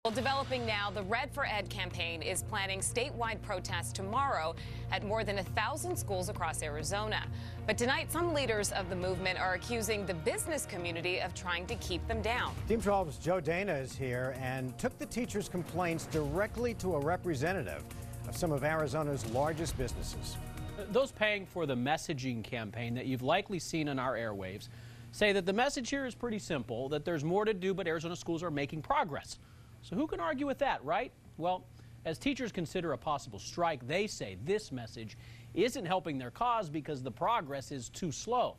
Well, developing now, the Red for Ed campaign is planning statewide protests tomorrow at more than 1,000 schools across Arizona. But tonight, some leaders of the movement are accusing the business community of trying to keep them down. Team 12's Joe Dana is here and took the teachers' complaints directly to a representative of some of Arizona's largest businesses. Those paying for the messaging campaign that you've likely seen on our airwaves say that the message here is pretty simple, that there's more to do, but Arizona schools are making progress. So who can argue with that, right? Well, as teachers consider a possible strike, they say this message isn't helping their cause because the progress is too slow.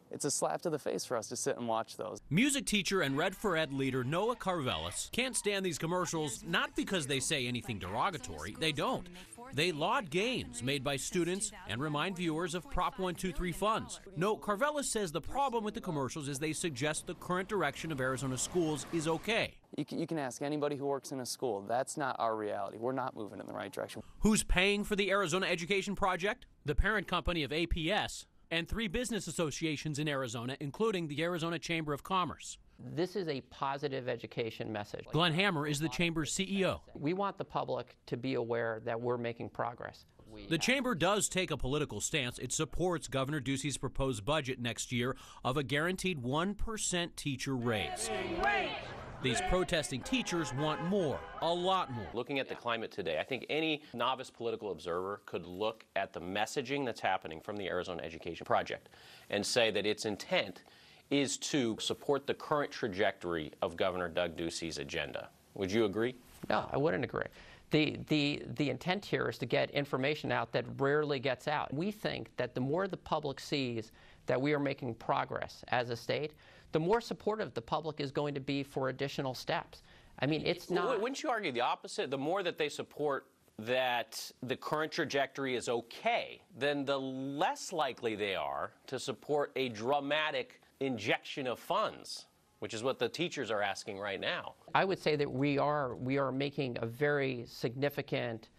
It's a slap to the face for us to sit and watch those. Music teacher and Red for Ed leader Noah Carvelis can't stand these commercials, not because they say anything derogatory. They don't. They laud gains made by students and remind viewers of Prop 123 funds. No, Carvelis says the problem with the commercials is they suggest the current direction of Arizona schools is okay. You can ask anybody who works in a school. That's not our reality. We're not moving in the right direction. Who's paying for the Arizona Education Project? The parent company of APS and 3 business associations in Arizona, including the Arizona Chamber of Commerce. This is a positive education message. Glenn Hammer is the Chamber's CEO. We want the public to be aware that we're making progress. The Chamber does take a political stance. It supports Governor Ducey's proposed budget next year of a guaranteed 1% teacher raise. These protesting teachers want more, a lot more. Looking at the climate today, I think any novice political observer could look at the messaging that's happening from the Arizona Education Project and say that its intent is to support the current trajectory of Governor Doug Ducey's agenda. Would you agree? No, I wouldn't agree. The intent here is to get information out that rarely gets out. We think that the more the public sees that we are making progress as a state, the more supportive the public is going to be for additional steps. I mean, it's not... Wouldn't you argue the opposite? The more that they support that the current trajectory is okay, then the less likely they are to support a dramatic injection of funds, which is what the teachers are asking right now. I would say that we are making a very significant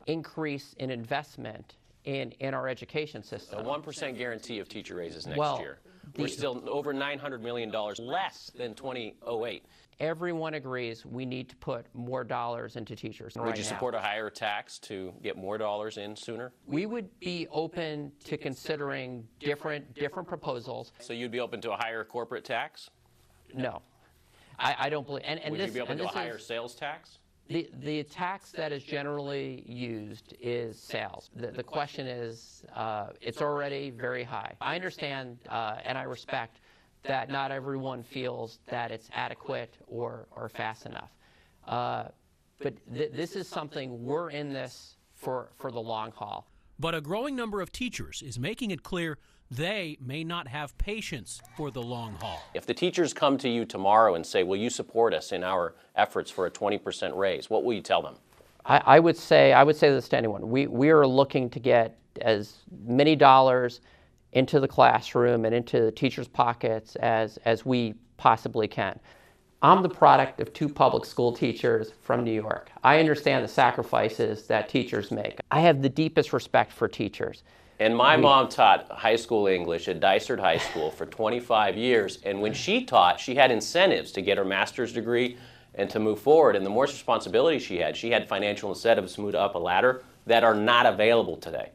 increase in investment in our education system. A 1% guarantee of teacher raises next year. We're still over $900 million less than 2008. Everyone agrees we need to put more dollars into teachers. Would you support a higher tax to get more dollars in sooner? We would be open to considering different proposals. So you'd be open to a higher corporate tax? No. I don't believe. Would you be open to a higher sales tax? The tax that is generally used is sales. The question is, it's already very high. I understand and I respect that not everyone feels that it's adequate or fast enough. But this is something, we're in this for the long haul. But a growing number of teachers is making it clear they may not have patience for the long haul. If the teachers come to you tomorrow and say, will you support us in our efforts for a 20% raise, what will you tell them? I would say this to anyone. We are looking to get as many dollars into the classroom and into the teachers' pockets as we possibly can. I'm the product of 2 public school teachers from New York. I understand the sacrifices that teachers make. I have the deepest respect for teachers. And my mom taught high school English at Dysart High School for 25 years, and when she taught, she had incentives to get her master's degree and to move forward, and the more responsibility she had financial incentives to move up a ladder that are not available today.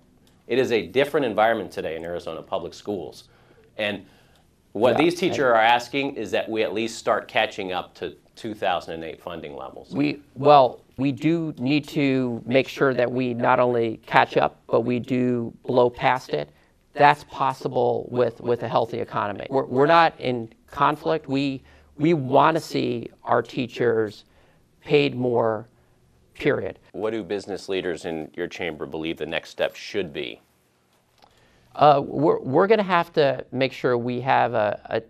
It is a different environment today in Arizona public schools. And what these teachers are asking is that we at least start catching up to 2008 funding levels. We do need to make sure that we not only catch up, but we do blow past it. That's possible with a healthy economy. We're not in conflict. We want to see our teachers paid more, period. What do business leaders in your chamber believe the next step should be? We're going to have to make sure we have a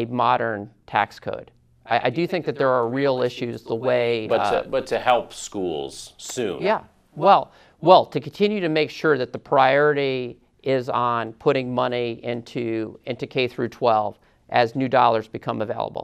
modern tax code. I do think that there are real issues the way... But to help schools soon. Yeah. Well, to continue to make sure that the priority is on putting money into K through 12 as new dollars become available.